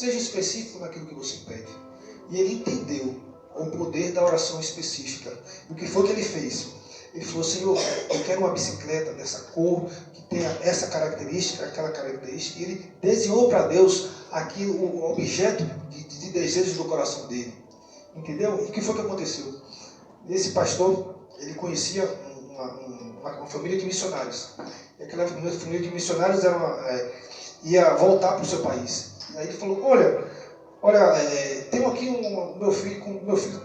seja específico naquilo que você pede. E ele entendeu o poder da oração específica. O que foi que ele fez? Ele falou, Senhor, eu quero uma bicicleta dessa cor, que tenha essa característica, aquela característica. E ele desenhou para Deus aquilo, o objeto de desejo do coração dele. Entendeu? E o que foi que aconteceu? Esse pastor, ele conhecia uma família de missionários. E aquela família de missionários ia voltar para o seu país. E aí ele falou, olha, tenho aqui meu filho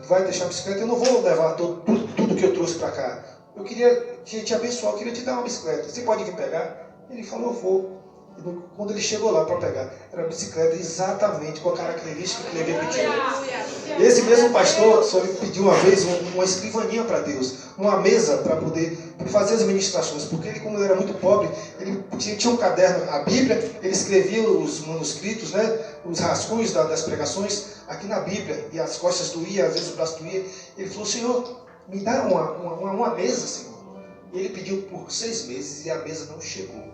vai deixar a bicicleta, eu não vou levar tudo que eu trouxe para cá. Eu queria te abençoar, eu queria te dar uma bicicleta. Você pode vir pegar? Ele falou, eu vou. E quando ele chegou lá para pegar, era a bicicleta exatamente com a característica que ele havia pedido. Esse mesmo pastor só lhe pediu uma vez uma escrivaninha para Deus, uma mesa para poder fazer as ministrações, porque ele, como ele era muito pobre, ele tinha um caderno, a Bíblia, ele escrevia os manuscritos, né, os rascunhos das pregações aqui na Bíblia, e as costas doíam, às vezes o braço doía. Ele falou, Senhor, me dá uma mesa, Senhor. E ele pediu por 6 meses e a mesa não chegou.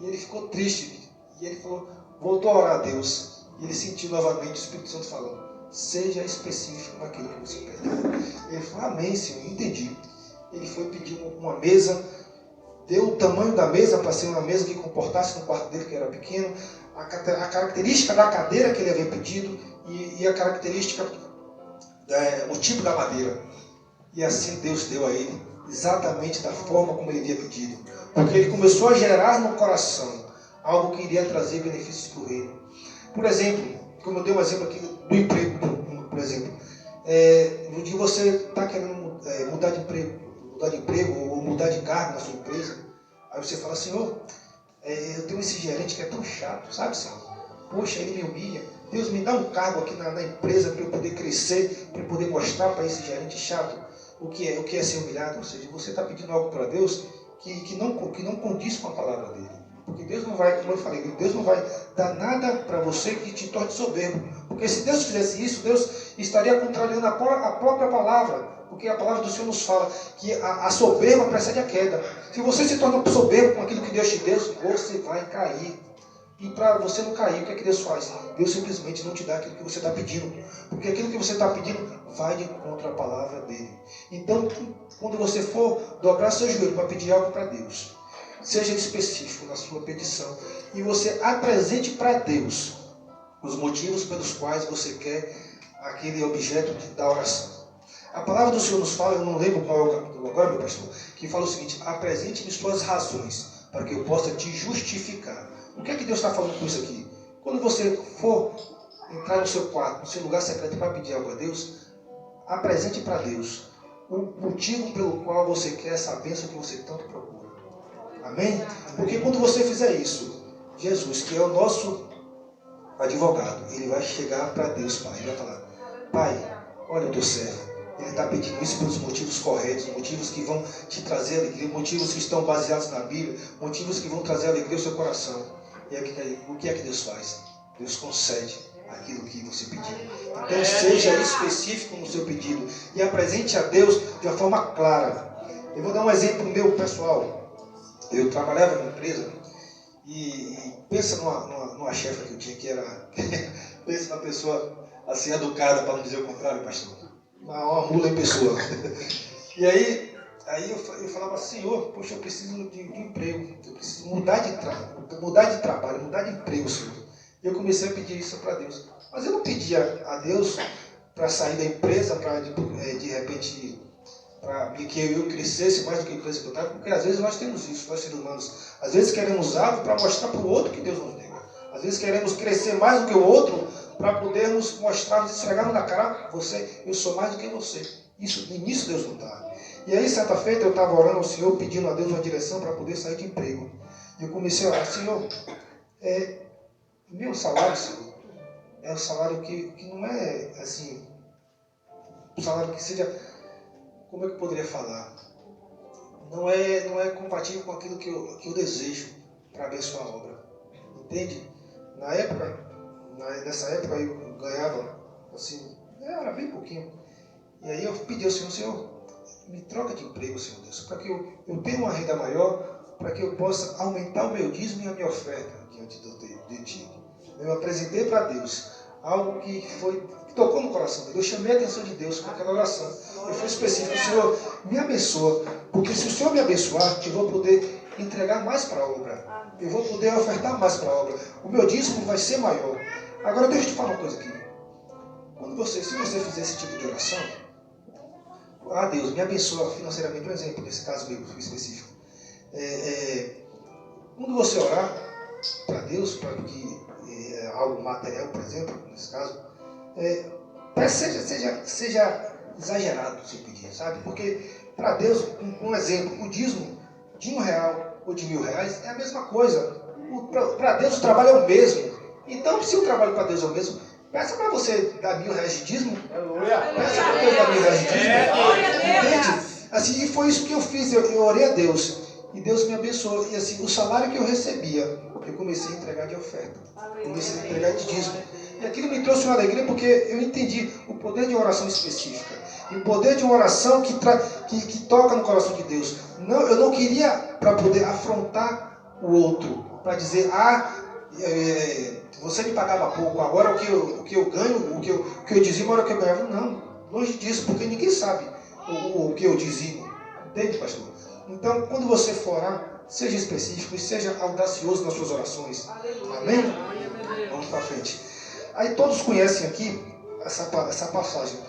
E ele ficou triste. E ele falou, voltou a orar a Deus. E ele sentiu novamente o Espírito Santo falando, seja específico naquilo que você pede. Ele falou, amém, Senhor, entendi. Ele foi pedir uma mesa, deu o tamanho da mesa para ser uma mesa que comportasse no quarto dele, que era pequeno, a característica da cadeira que ele havia pedido e a característica, o tipo da madeira. E assim Deus deu a ele, exatamente da forma como ele havia pedido. Porque ele começou a gerar no coração algo que iria trazer benefícios para o reino. Por exemplo, como eu dei um exemplo aqui do emprego, por exemplo. No dia você está querendo mudar de emprego ou mudar de cargo na sua empresa, aí você fala, Senhor, eu tenho esse gerente que é tão chato, sabe, Senhor? Poxa, ele me humilha. Deus, me dá um cargo aqui na empresa para eu poder crescer, para eu poder mostrar para esse gerente chato o que é ser humilhado. Ou seja, você está pedindo algo para Deus que não condiz com a palavra dele. Porque Deus não vai, como eu falei, Deus não vai dar nada para você que te torne soberbo. Porque se Deus fizesse isso, Deus estaria contrariando a própria palavra. Porque a palavra do Senhor nos fala que a soberba precede a queda. Se você se torna soberbo com aquilo que Deus te deu, você vai cair. E para você não cair, o que é que Deus faz? Deus simplesmente não te dá aquilo que você está pedindo. Porque aquilo que você está pedindo vai de encontro à palavra dele. Então, quando você for dobrar seu joelho para pedir algo para Deus, seja específico na sua petição e você apresente para Deus os motivos pelos quais você quer aquele objeto da oração. A palavra do Senhor nos fala, eu não lembro qual é o capítulo agora, meu pastor, que fala o seguinte, apresente-me suas razões para que eu possa te justificar. O que é que Deus está falando com isso aqui? Quando você for entrar no seu quarto, no seu lugar secreto para pedir algo a Deus, apresente para Deus o motivo pelo qual você quer essa bênção que você tanto procura. Amém? Porque quando você fizer isso, Jesus, que é o nosso advogado, ele vai chegar para Deus, Pai, e vai falar, Pai, olha o teu servo. Ele está pedindo isso pelos motivos corretos, motivos que vão te trazer alegria, motivos que estão baseados na Bíblia, motivos que vão trazer alegria ao seu coração. E o que é que Deus faz? Deus concede aquilo que você pediu. Então seja específico no seu pedido e apresente a Deus de uma forma clara. Eu vou dar um exemplo meu pessoal. Eu trabalhava numa empresa e pensa numa chefe que eu tinha que era pensa numa pessoa assim educada, para não dizer o contrário, pastor. Uma mula em pessoa. E aí eu falava, Senhor, poxa, eu preciso de emprego, eu preciso mudar de trabalho, mudar de emprego, Senhor. E eu comecei a pedir isso para Deus. Mas eu não pedia a Deus para sair da empresa, para de repente, para que eu crescesse mais do que eu cresci, porque às vezes nós temos isso, nós seres humanos. Às vezes queremos algo para mostrar para o outro que Deus nos deu. Às vezes queremos crescer mais do que o outro para podermos mostrar, nos esfregarmos na cara, eu sou mais do que você. Nisso Deus não dá. E aí, certa feita, eu estava orando ao Senhor, pedindo a Deus uma direção para poder sair de emprego. E eu comecei a orar, Senhor, meu salário, Senhor, é um salário que não é, assim, um salário que seja, como é que eu poderia falar? Não é compatível com aquilo que eu desejo para abençoar a obra. Entende? Nessa época eu ganhava, assim, era bem pouquinho. E aí eu pedi ao Senhor, me troca de emprego, Senhor Deus, para que eu tenha uma renda maior, para que eu possa aumentar o meu dízimo e a minha oferta diante de Ti. Eu apresentei para Deus algo que tocou no coração dele. Eu chamei a atenção de Deus com aquela oração. Eu fui específico: Senhor, me abençoa, porque se o Senhor me abençoar, eu vou poder entregar mais para a obra. Eu vou poder ofertar mais para a obra. O meu dízimo vai ser maior. Agora deixa eu te falar uma coisa aqui. Se você fizer esse tipo de oração, Deus, me abençoa financeiramente, um exemplo, nesse caso meu específico. Quando você orar para Deus, para que algo material, por exemplo, nesse caso, seja exagerado o seu pedido, sabe? Porque para Deus, um exemplo, o dízimo de R$1 ou de R$1.000 é a mesma coisa. Para Deus o trabalho é o mesmo. Então, se o trabalho para Deus é o mesmo, peça para você dar R$1.000 de dízimo. Peça para Deus dar R$1.000 de dízimo. Entende? Assim, e foi isso que eu fiz. Eu orei a Deus. E Deus me abençoou. E assim, o salário que eu recebia, eu comecei a entregar de oferta. Comecei a entregar de dízimo. E aquilo me trouxe uma alegria, porque eu entendi o poder de uma oração específica. E o poder de uma oração que toca no coração de Deus. Eu não queria para poder afrontar o outro. Para dizer, você me pagava pouco, agora o que eu ganho, o que eu dizimo, agora o que eu ganhava. Não, longe disso, porque ninguém sabe o que eu dizimo. Entende, pastor? Então, quando você for orar, seja específico e seja audacioso nas suas orações. Amém? Vamos para frente. Aí todos conhecem aqui essa passagem.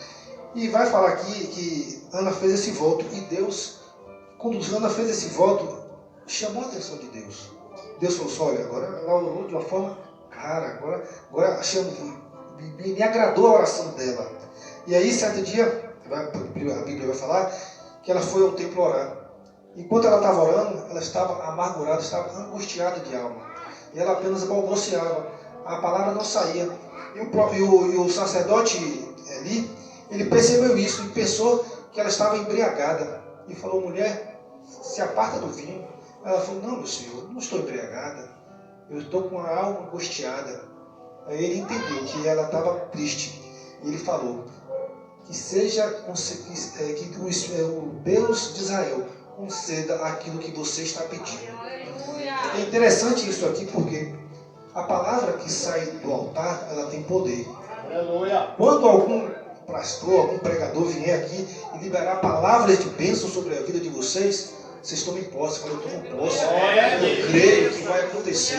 E vai falar aqui que Ana fez esse voto. E Deus, quando Ana fez esse voto, chamou a atenção de Deus. Deus falou assim: olha, agora ela orou de uma forma cara, agora me agradou a oração dela. E aí, certo dia, a Bíblia vai falar que ela foi ao templo orar. Enquanto ela estava orando, ela estava amargurada, estava angustiada de alma. E ela apenas balbuciava. A palavra não saía. E o sacerdote ali, ele percebeu isso e pensou que ela estava embriagada. E falou: mulher, se aparta do vinho. Ela falou: não, meu senhor, não estou embriagada. Eu estou com a alma angustiada. Aí ele entendeu que ela estava triste. E ele falou: que o Deus de Israel conceda aquilo que você está pedindo. É interessante isso aqui, porque a palavra que sai do altar, ela tem poder. Quando algum pastor, algum pregador vier aqui e liberar palavras de bênção sobre a vida de vocês, vocês tomem posse. Quando eu tomo posse, eu creio que vai acontecer.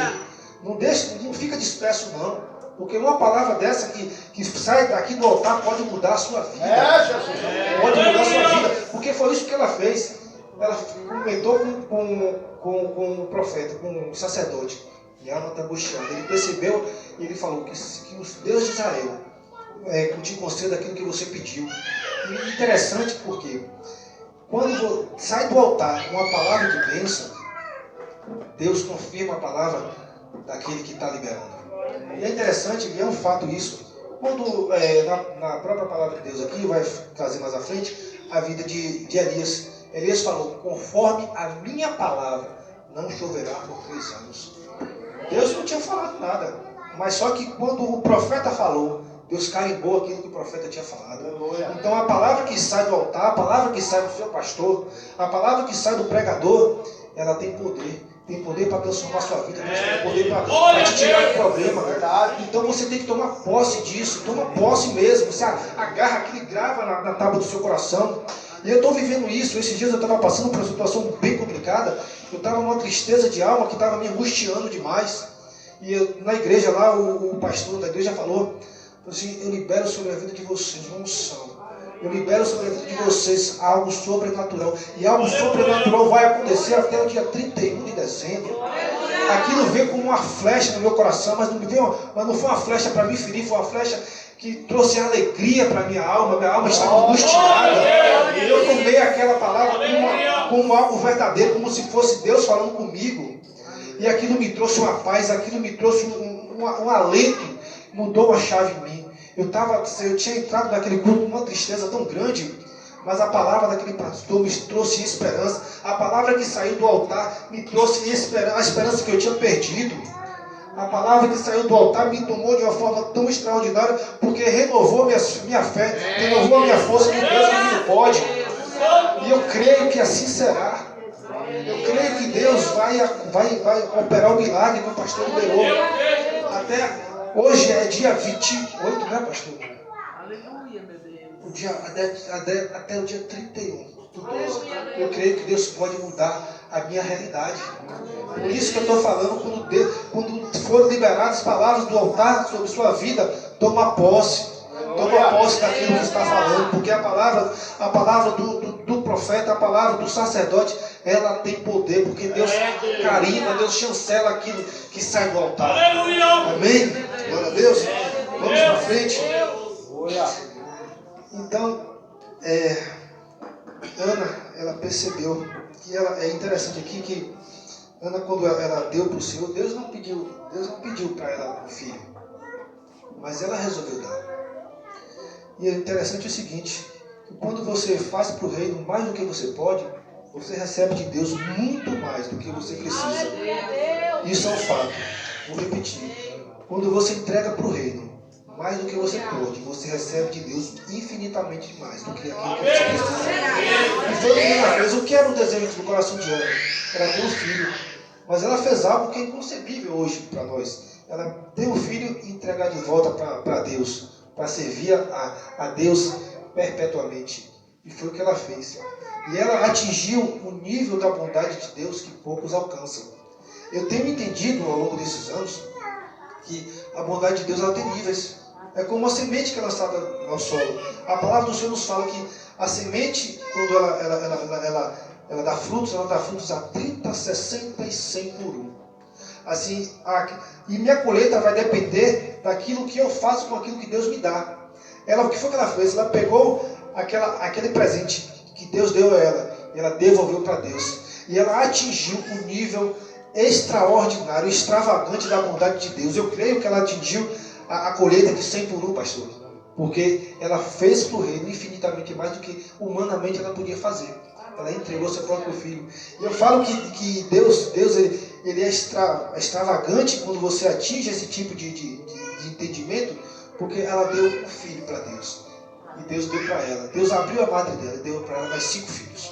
Não fica disperso não, porque uma palavra dessa que sai daqui do altar pode mudar a sua vida. Pode mudar a sua vida, porque foi isso que ela fez. Ela comentou com o profeta, com o sacerdote, e ela está angustiada. Ele percebeu e ele falou que os Deus de Israel te conceda aquilo que você pediu. E interessante porque quando sai do altar uma palavra de bênção, Deus confirma a palavra daquele que está liberando. E é interessante, e é um fato isso, quando na própria palavra de Deus aqui, vai trazer mais à frente, a vida de Elias. Elias falou: conforme a minha palavra, não choverá por 3 anos. Deus não tinha falado nada, mas só que quando o profeta falou, Deus carimbou aquilo que o profeta tinha falado. Então a palavra que sai do altar, a palavra que sai do seu pastor, a palavra que sai do pregador, ela tem poder. Tem poder para transformar a sua vida, tem poder para te tirar do problema. Então você tem que tomar posse disso, toma posse mesmo. Você agarra aquilo e grava na tábua do seu coração. E eu estou vivendo isso. Esses dias eu estava passando por uma situação bem complicada. Eu estava numa tristeza de alma que estava me angustiando demais. E na igreja lá, o pastor da igreja falou assim: eu libero sobre a vida de vocês uma unção. Eu libero sobre a vida de vocês algo sobrenatural. E algo sobrenatural vai acontecer até o dia 31 de dezembro. Aquilo veio como uma flecha no meu coração, mas não foi uma flecha para me ferir, foi uma flecha que trouxe alegria para minha alma estava angustiada. E eu tomei aquela palavra como algo verdadeiro, como se fosse Deus falando comigo. E aquilo me trouxe uma paz, aquilo me trouxe um alento, mudou uma chave em mim. Eu tinha entrado naquele culto com uma tristeza tão grande, mas a palavra daquele pastor me trouxe esperança. A palavra que saiu do altar me trouxe a esperança que eu tinha perdido. A palavra que saiu do altar me tomou de uma forma tão extraordinária, porque renovou minha fé, renovou a minha força de Deus que tudo pode. E eu creio que assim será. Eu creio que Deus vai operar o milagre que o pastor liberou. Até Hoje é dia 28, né, pastor? Aleluia, meu Deus. Até o dia 31 do 12. Eu creio que Deus pode mudar a minha realidade. Por isso que eu estou falando, quando foram liberadas as palavras do altar sobre sua vida, toma posse. Toma posse daquilo que está falando, porque a palavra do profeta, a palavra do sacerdote, ela tem poder, porque Deus carimba, Deus chancela aquilo que sai do altar. Amém? Glória a Deus. Vamos para frente. Então, Ana, ela percebeu que é interessante aqui que Ana, quando ela deu para o Senhor, Deus não pediu para ela um filho, mas ela resolveu dar. E é interessante o seguinte, que quando você faz para o reino mais do que você pode, você recebe de Deus muito mais do que você precisa. Isso é um fato. Vou repetir. Quando você entrega para o reino mais do que você pode, você recebe de Deus infinitamente mais do que aquilo que você precisa. E foi o que ela fez. O que era o desejo do coração de Ana? Era ter um filho. Mas ela fez algo que é inconcebível hoje para nós. Ela ter um filho e entregar de volta para Deus, para servir a Deus perpetuamente. E foi o que ela fez. E ela atingiu o nível da bondade de Deus que poucos alcançam. Eu tenho entendido ao longo desses anos que a bondade de Deus ela tem níveis. É como uma semente que é lançada ao solo. A palavra do Senhor nos fala que a semente, quando ela dá frutos, ela dá frutos a 30, 60 e 100 por um. Assim, e minha colheita vai depender daquilo que eu faço com aquilo que Deus me dá. O que foi que ela fez? Ela pegou aquele presente que Deus deu a ela, e ela devolveu para Deus. E ela atingiu o nível extraordinário, extravagante da bondade de Deus. Eu creio que ela atingiu a colheita de 100 por um, pastor. Porque ela fez para o reino infinitamente mais do que humanamente ela podia fazer. Ela entregou seu próprio filho. E eu falo que Deus ele é extravagante quando você atinge esse tipo de entendimento, porque ela deu um filho para Deus. E Deus deu para ela. Deus abriu a madre dela e deu para ela mais 5 filhos.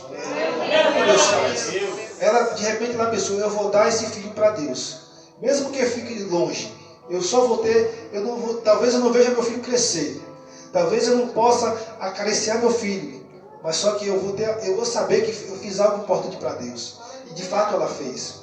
Deus faz. Ela, de repente, ela pensou, eu vou dar esse filho para Deus. Mesmo que fique longe. Eu só vou ter, talvez eu não veja meu filho crescer. Talvez eu não possa acariciar meu filho. Mas só que eu vou saber que eu fiz algo importante para Deus. E de fato ela fez.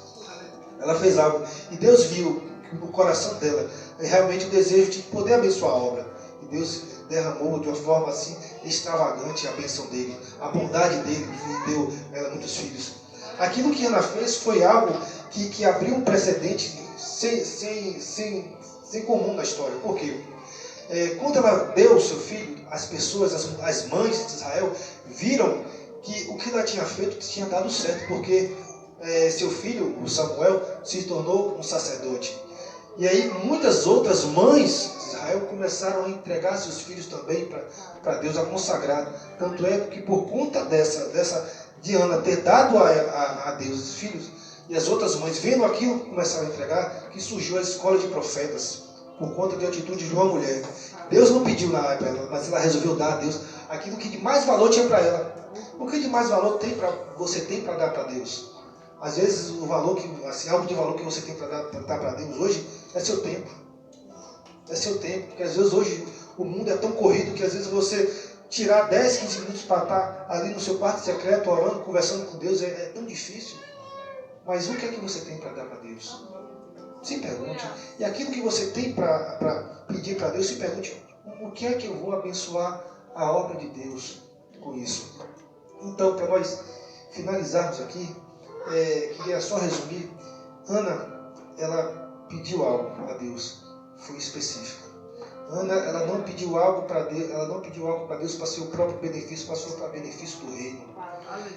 Ela fez algo. E Deus viu no coração dela realmente o desejo de poder abençoar a obra. E Deus derramou de uma forma assim extravagante a bênção dele. A bondade dele que deu a ela muitos filhos. Aquilo que Ana fez foi algo que abriu um precedente sem comum na história. Por quê? Quando ela deu o seu filho, as pessoas, as mães de Israel, viram que o que ela tinha feito tinha dado certo, porque seu filho, o Samuel, se tornou um sacerdote. E aí muitas outras mães de Israel começaram a entregar seus filhos também para Deus, a consagrar. Tanto é que por conta de Ana ter dado a Deus os filhos, e as outras mães vendo aquilo começaram a entregar, que surgiu a escola de profetas, por conta da atitude de uma mulher. Deus não pediu nada para ela, mas ela resolveu dar a Deus aquilo que de mais valor tinha para ela. O que de mais valor você tem para dar para Deus? Às vezes o valor algo de valor que você tem para dar para Deus hoje é seu tempo. É seu tempo, porque às vezes hoje o mundo é tão corrido que às vezes você tirar 10, 15 minutos para estar ali no seu quarto secreto, orando, conversando com Deus, é tão difícil. Mas o que é que você tem para dar para Deus? Se pergunte. E aquilo que você tem para pedir para Deus, se pergunte, o que é que eu vou abençoar a obra de Deus com isso? Então, para nós finalizarmos aqui, queria só resumir. Ana, ela pediu algo a Deus, foi específica. Ana, ela não pediu algo para Deus para seu próprio benefício, passou para benefício do reino.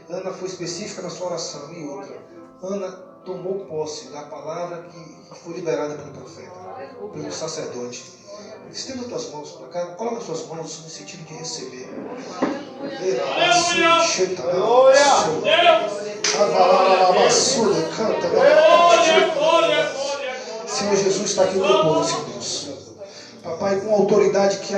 Ana foi específica na sua oração. E outra, Ana tomou posse da palavra que foi liberada pelo profeta, pelo sacerdote. Estenda tuas mãos para cá, coloca suas mãos no sentido de receber. Senhor Jesus, está aqui o teu povo, Senhor Deus. Papai, com a autoridade que